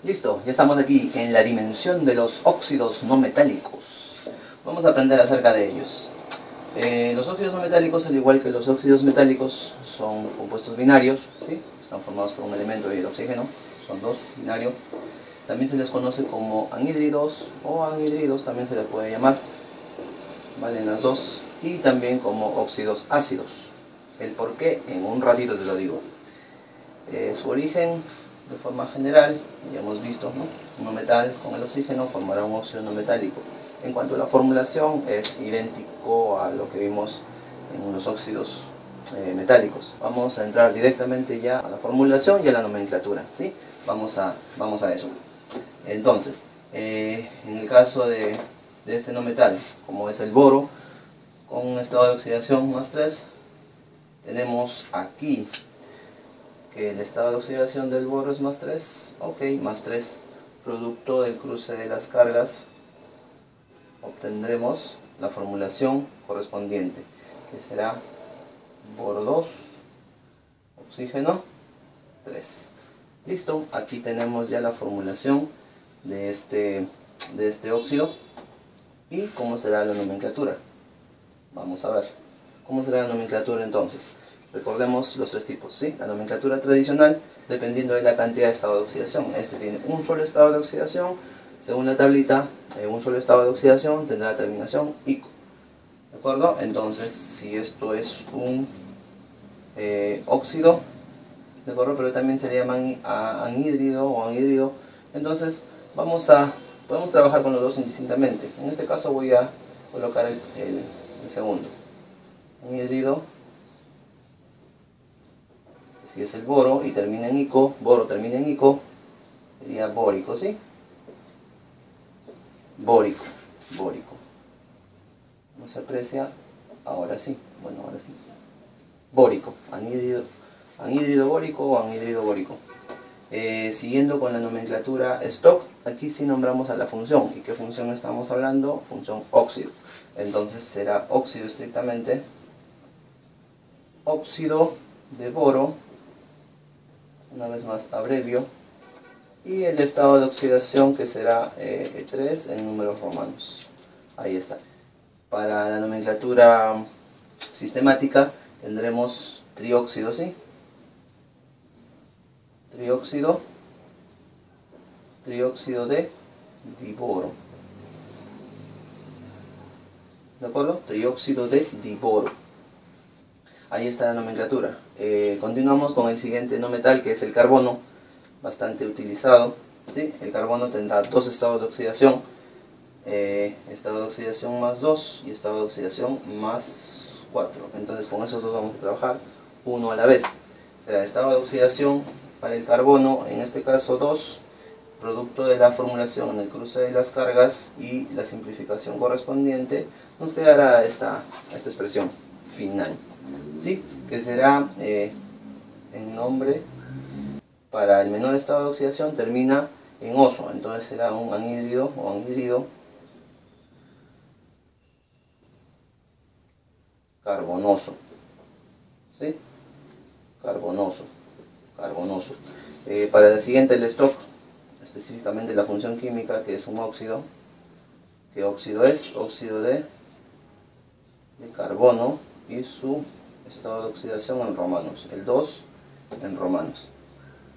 Listo, ya estamos aquí en la dimensión de los óxidos no metálicos. Vamos a aprender acerca de ellos. Los óxidos no metálicos, al igual que los óxidos metálicos, son compuestos binarios, ¿sí? Están formados por un elemento y el oxígeno, son dos, binario. También se les conoce como anhídridos o anhidridos, también se les puede llamar, valen las dos, y también como óxidos ácidos. El por qué, en un ratito te lo digo. Su origen, de forma general, ya hemos visto, ¿no? Un metal con el oxígeno formará un óxido no metálico. En cuanto a la formulación, es idéntico a lo que vimos en los óxidos metálicos. Vamos a entrar directamente ya a la formulación y a la nomenclatura, ¿sí? Vamos a eso. Entonces, en el caso de este no metal, como es el boro, con un estado de oxidación +3, tenemos aquí que el estado de oxidación del boro es +3, ok, +3, producto del cruce de las cargas, obtendremos la formulación correspondiente, que será boro 2, oxígeno 3. Listo, aquí tenemos ya la formulación de este óxido. ¿Y cómo será la nomenclatura? Vamos a ver. ¿Cómo será la nomenclatura entonces? Recordemos los tres tipos, ¿sí? La nomenclatura tradicional, dependiendo de la cantidad de estado de oxidación. Este tiene un solo estado de oxidación. Según la tablita, un solo estado de oxidación tendrá la terminación ico. ¿De acuerdo? Entonces, si esto es un óxido, ¿de acuerdo? Pero también se llama anhídrido o anhídrido. Entonces, podemos trabajar con los dos indistintamente. En este caso voy a colocar el segundo. Anhídrido, si es el boro y termina en ico, boro termina en ico, sería bórico, ¿sí? Bórico. No se aprecia, ahora sí, bueno, ahora sí. Bórico, anhídrido bórico o anhídrido bórico. Siguiendo con la nomenclatura stock, aquí sí nombramos a la función. ¿Y qué función estamos hablando? Función óxido. Entonces será óxido estrictamente, óxido de boro, una vez más abrevio, y el estado de oxidación que será 3 en números romanos. Ahí está. Para la nomenclatura sistemática tendremos trióxido, ¿sí? Trióxido de diboro. ¿De acuerdo? Trióxido de diboro. Ahí está la nomenclatura. Continuamos con el siguiente no metal, que es el carbono, bastante utilizado, ¿sí? El carbono tendrá dos estados de oxidación, estado de oxidación +2 y estado de oxidación +4. Entonces con esos dos vamos a trabajar uno a la vez. Será estado de oxidación para el carbono, en este caso 2, producto de la formulación en el cruce de las cargas y la simplificación correspondiente, nos quedará esta expresión final, ¿sí? Que será en nombre, para el menor estado de oxidación termina en oso, entonces será un anhídrido o anhídrido carbonoso, ¿sí? Carbonoso. Para el siguiente, el stock, específicamente la función química, que es un óxido. ¿Qué óxido es? Óxido de carbono y su estado de oxidación en romanos, el 2 en romanos.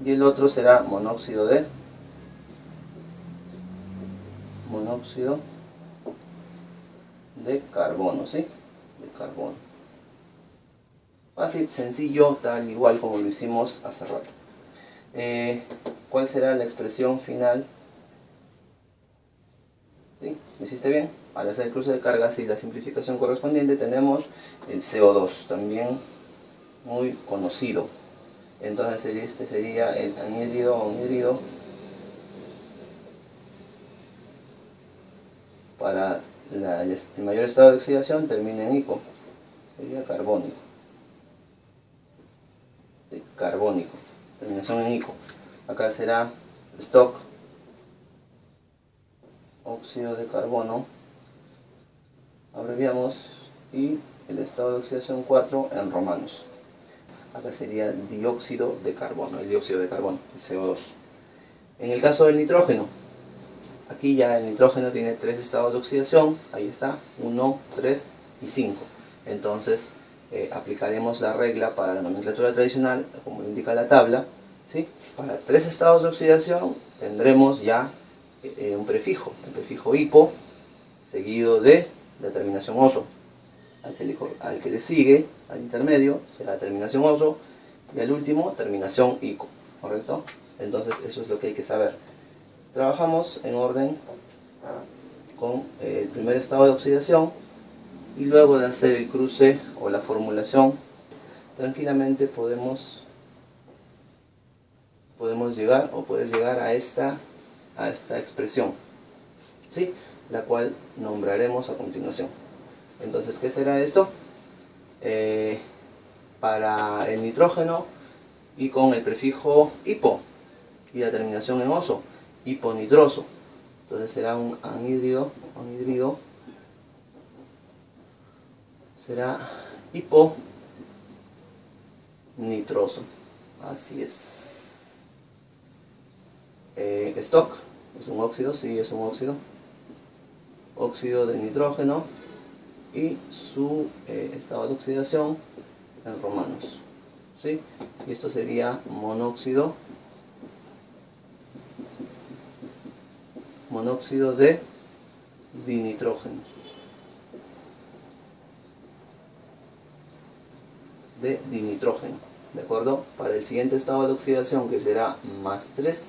Y el otro será monóxido de carbono, ¿sí? De carbono. Fácil, sencillo, tal igual como lo hicimos hace rato. ¿Cuál será la expresión final? ¿Sí? ¿Lo hiciste bien? Al hacer el cruce de cargas y la simplificación correspondiente tenemos el CO2, también muy conocido. Entonces este sería el anhídrido o anhídrido para el mayor estado de oxidación, termina en ico, sería carbónico. Sí, carbónico, terminación en ico. Acá será stock, óxido de carbono, abreviamos, y el estado de oxidación 4 en romanos. Acá sería dióxido de carbono, el dióxido de carbono, el CO2. En el caso del nitrógeno, aquí ya el nitrógeno tiene 3 estados de oxidación, ahí está, 1, 3 y 5. Entonces aplicaremos la regla para la nomenclatura tradicional, como indica la tabla, ¿sí? Para 3 estados de oxidación tendremos ya un prefijo, el prefijo hipo, seguido de la terminación oso. Al que le sigue, al intermedio, será terminación oso, y al último, terminación ico, ¿correcto? Entonces eso es lo que hay que saber. Trabajamos en orden con el primer estado de oxidación, y luego de hacer el cruce o la formulación, tranquilamente podemos llegar, o puedes llegar a esta expresión, ¿sí? La cual nombraremos a continuación. Entonces, ¿qué será esto? Para el nitrógeno, y con el prefijo hipo y la terminación en oso, hiponitroso. Entonces será un anhídrido, será hiponitroso. Así es. Stock es un óxido, sí, es un óxido. Óxido de nitrógeno y su estado de oxidación en romanos, ¿sí? Y esto sería monóxido de dinitrógeno. ¿De acuerdo? Para el siguiente estado de oxidación, que será más 3,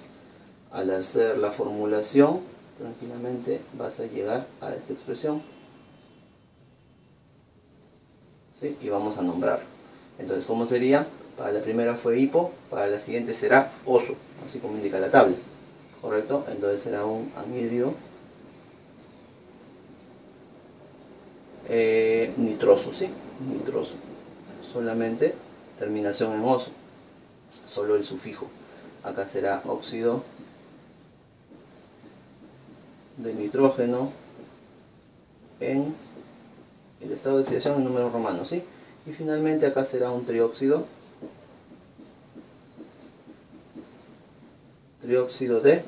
al hacer la formulación, tranquilamente vas a llegar a esta expresión, ¿sí? Y vamos a nombrar. Entonces, ¿cómo sería? Para la primera fue hipo, para la siguiente será oso, así como indica la tabla, ¿correcto? Entonces será un anhídrido nitroso, ¿sí? Nitroso. Solamente terminación en oso, solo el sufijo. Acá será óxido de nitrógeno en el estado de oxidación en números romanos, ¿sí? Y finalmente acá será un trióxido de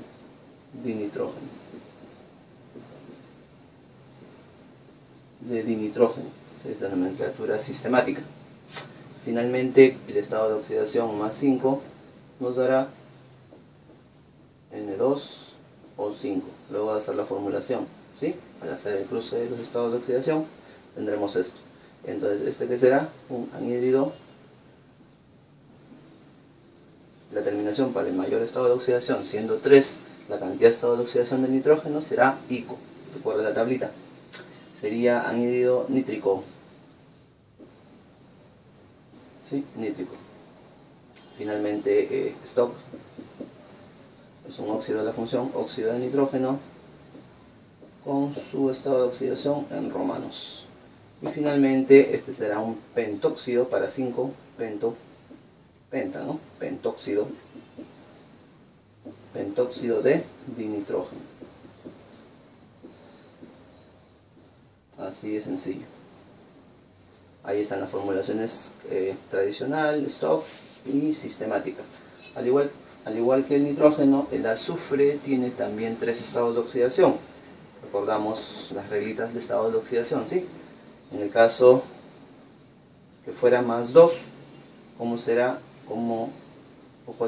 dinitrógeno. Es la nomenclatura sistemática. Finalmente el estado de oxidación más 5 nos dará N2 o 5. Luego de hacer la formulación, ¿sí? Al hacer el cruce de los estados de oxidación tendremos esto. Entonces, ¿este qué será? Un anhídrido. La terminación para el mayor estado de oxidación, siendo 3 la cantidad de estado de oxidación del nitrógeno, será ico. Recuerda la tablita. Sería anhídrido nítrico. ¿Sí? Nítrico. Finalmente, stock es un óxido de la función óxido de nitrógeno con su estado de oxidación en romanos. Y finalmente este será un pentóxido para 5, penta, ¿no? Pentóxido de dinitrógeno. Así de sencillo. Ahí están las formulaciones tradicional, stock y sistemática. Al igual que el nitrógeno, el azufre tiene también 3 estados de oxidación. Recordamos las reglitas de estados de oxidación, ¿sí? En el caso que fuera más 2, ¿cuál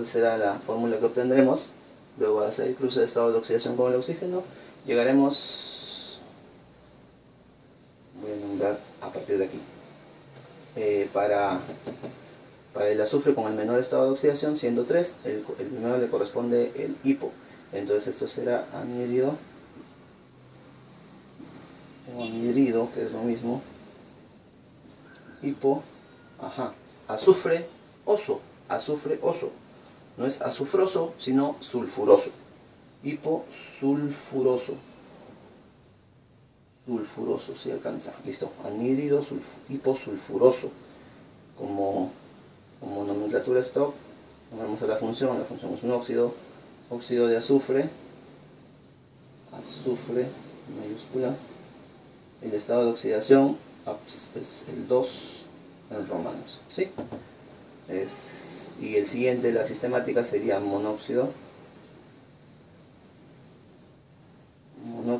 será la fórmula que obtendremos? Luego de hacer el cruce de estados de oxidación con el oxígeno, llegaremos, voy a nombrar a partir de aquí, para el azufre con el menor estado de oxidación, siendo 3, el primero le corresponde el hipo. Entonces esto será anhídrido, que es lo mismo, hipo, azufre, oso. No es azufroso, sino sulfuroso. Hiposulfuroso. Sulfuroso, si alcanza. Listo. Anhídrido hiposulfuroso. Como nomenclatura stock, vamos a la función es un óxido de azufre mayúscula, el estado de oxidación es el 2 en romanos, ¿sí? Y el siguiente, la sistemática, sería monóxido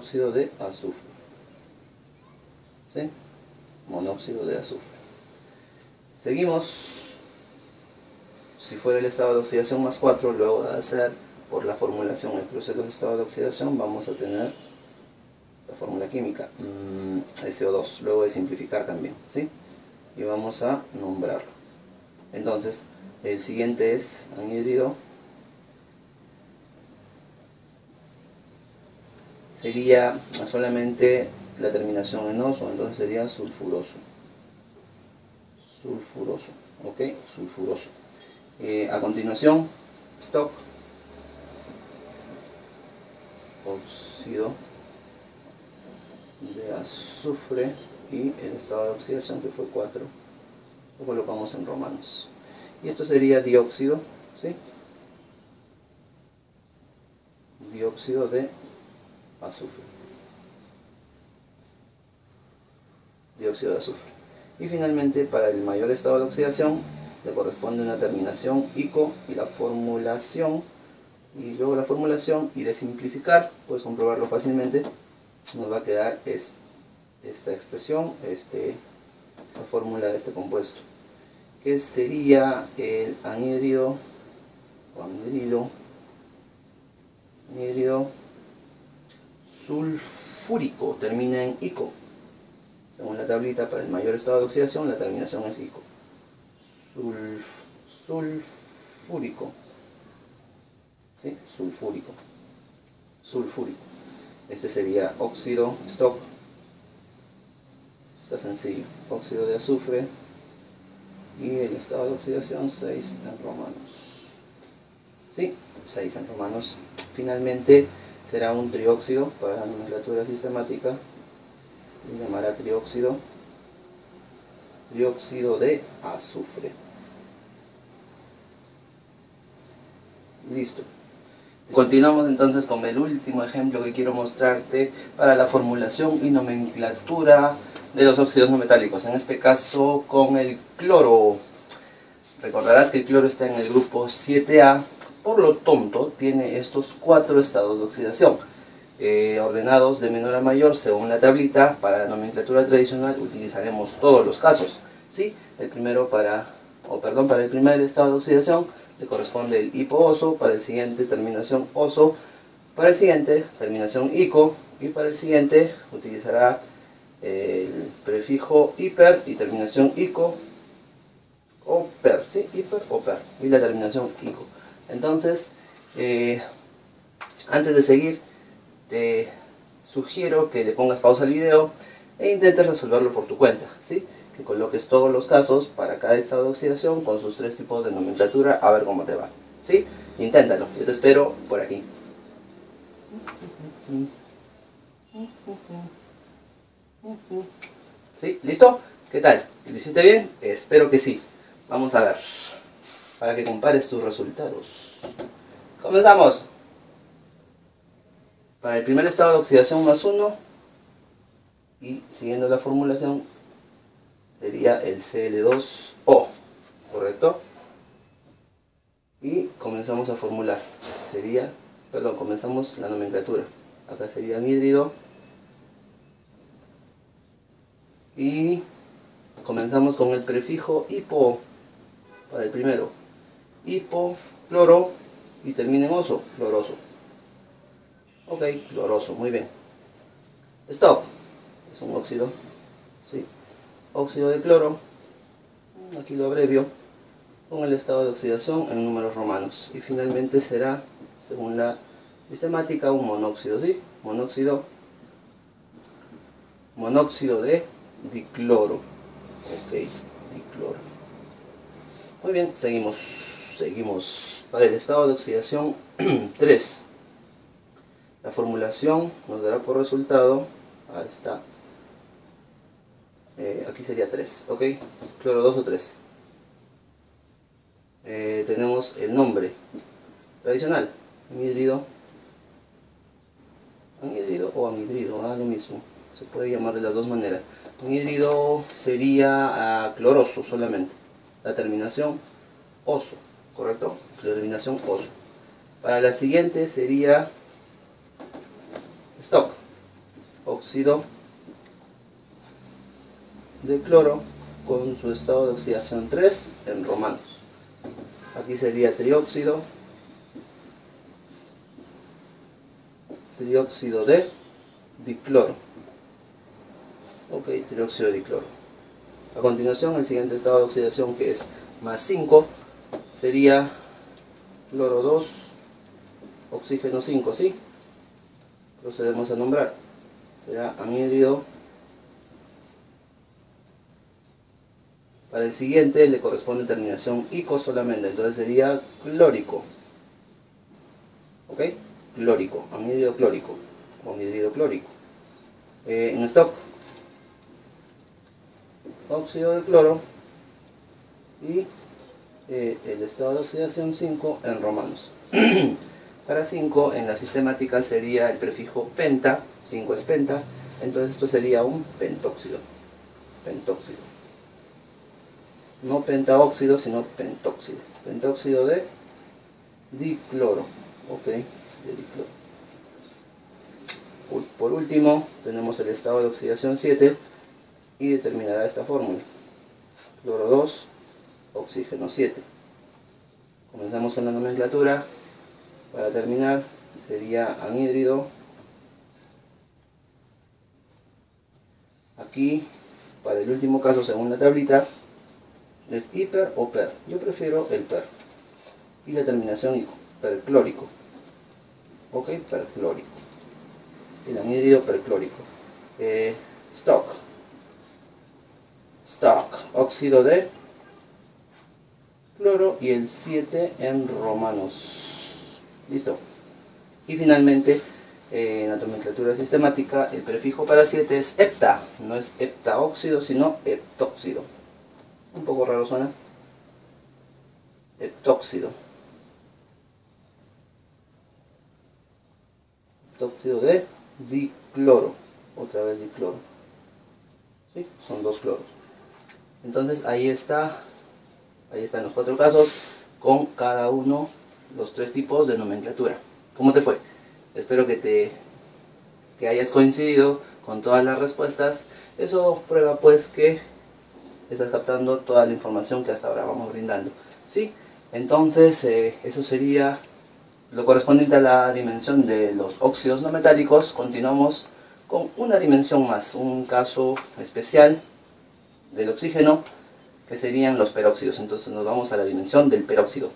monóxido de azufre. ¿Sí? Monóxido de azufre. Seguimos. Si fuera el estado de oxidación más 4, luego de hacer por la formulación el cruce de los estados de oxidación, vamos a tener la fórmula química, SO2, luego de simplificar también, ¿sí? Y vamos a nombrarlo. Entonces, el siguiente es anhídrido. Sería solamente la terminación en oso, entonces sería sulfuroso. Sulfuroso, ¿ok? Sulfuroso. A continuación, stock, óxido de azufre, y el estado de oxidación, que fue 4, lo colocamos en romanos. Y esto sería dióxido, ¿sí? Dióxido de azufre. Dióxido de azufre. Y finalmente, para el mayor estado de oxidación, le corresponde una terminación ICO y la formulación, y luego la formulación, y de simplificar, puedes comprobarlo fácilmente, nos va a quedar esta expresión, esta fórmula de este compuesto, que sería el anhídrido o anhídrido sulfúrico, termina en ICO. Según la tablita, para el mayor estado de oxidación, la terminación es ICO. Sulfúrico. ¿Sí? Sulfúrico. Este sería óxido, stock. Está sencillo. Óxido de azufre. Y el estado de oxidación 6 en romanos. ¿Sí? 6 en romanos. Finalmente será un trióxido para la nomenclatura sistemática. Y llamará trióxido de azufre. Listo. Continuamos entonces con el último ejemplo que quiero mostrarte para la formulación y nomenclatura de los óxidos no metálicos, en este caso con el cloro. Recordarás que el cloro está en el grupo 7A, por lo tanto tiene estos 4 estados de oxidación, ordenados de menor a mayor según la tablita. Para la nomenclatura tradicional utilizaremos todos los casos, ¿sí? El primero para el primer estado de oxidación le corresponde el hipo-oso, para el siguiente terminación oso, para el siguiente terminación ico, y para el siguiente utilizará el prefijo hiper y terminación ico o per, ¿sí? Hiper o per, y la terminación ico. Entonces, antes de seguir, te sugiero que le pongas pausa al video e intentes resolverlo por tu cuenta, ¿sí? Que coloques todos los casos para cada estado de oxidación con sus 3 tipos de nomenclatura, a ver cómo te va, ¿sí? Inténtalo, yo te espero por aquí. ¿Sí? ¿Listo? ¿Qué tal? ¿Lo hiciste bien? Espero que sí. Vamos a ver, para que compares tus resultados. Comenzamos. Para el primer estado de oxidación más 1, y siguiendo la formulación, sería el Cl2O, ¿correcto? Y comenzamos a formular. Comenzamos la nomenclatura. Acá sería anhídrido. Y comenzamos con el prefijo hipo para el primero. Hipo, cloro, y termina en oso, cloroso. Ok, cloroso, muy bien. Stop, es un óxido, ¿sí? Óxido de cloro, aquí lo abrevio, con el estado de oxidación en números romanos. Y finalmente será, según la sistemática, un monóxido, ¿sí? Monóxido de dicloro. Ok, dicloro. Muy bien, seguimos. Para el estado de oxidación 3. La formulación nos dará por resultado, ahí está, aquí sería 3, ¿ok? Cloro 2 o 3. Tenemos el nombre tradicional, anhídrido o anhídrido, lo mismo, se puede llamar de las dos maneras. Anhídrido sería cloroso solamente, la terminación oso, ¿correcto? La terminación oso. Para la siguiente sería stock, óxido de cloro con su estado de oxidación 3 en romanos. Aquí sería trióxido de dicloro. Ok, trióxido de dicloro. A continuación, el siguiente estado de oxidación, que es más 5, sería cloro 2, oxígeno 5, ¿sí? Procedemos a nombrar. Será anhídrido. Para el siguiente le corresponde terminación ico solamente, entonces sería clórico. ¿Ok? Clórico, anhídrido clórico o anhídrido clórico. En stock, óxido de cloro y el estado de oxidación 5 en romanos. Para 5 en la sistemática sería el prefijo penta, 5 es penta, entonces esto sería un pentóxido. Pentóxido. No pentaóxido, sino pentóxido. Pentóxido de dicloro. Ok, de dicloro. Por último, tenemos el estado de oxidación 7 y determinará esta fórmula. Cloro 2, oxígeno 7. Comenzamos con la nomenclatura. Para terminar, sería anhídrido. Aquí, para el último caso, según la tablita, es hiper o per. Yo prefiero el per. Y la terminación ico, perclórico. Ok, perclórico. El anhídrido perclórico. Stock, óxido de cloro y el 7 en romanos. Listo. Y finalmente, en la nomenclatura sistemática, el prefijo para 7 es hepta. No es heptaóxido, sino heptóxido. Un poco raro suena. Heptóxido. Heptóxido de dicloro. Otra vez dicloro. ¿Sí? Son dos cloros. Entonces ahí están los 4 casos con cada uno los 3 tipos de nomenclatura. ¿Cómo te fue? Espero que hayas coincidido con todas las respuestas. Eso prueba pues que estás captando toda la información que hasta ahora vamos brindando. ¿Sí? Entonces eso sería lo correspondiente a la dimensión de los óxidos no metálicos. Continuamos con una dimensión más, un caso especial del oxígeno, que serían los peróxidos. Entonces nos vamos a la dimensión del peróxido.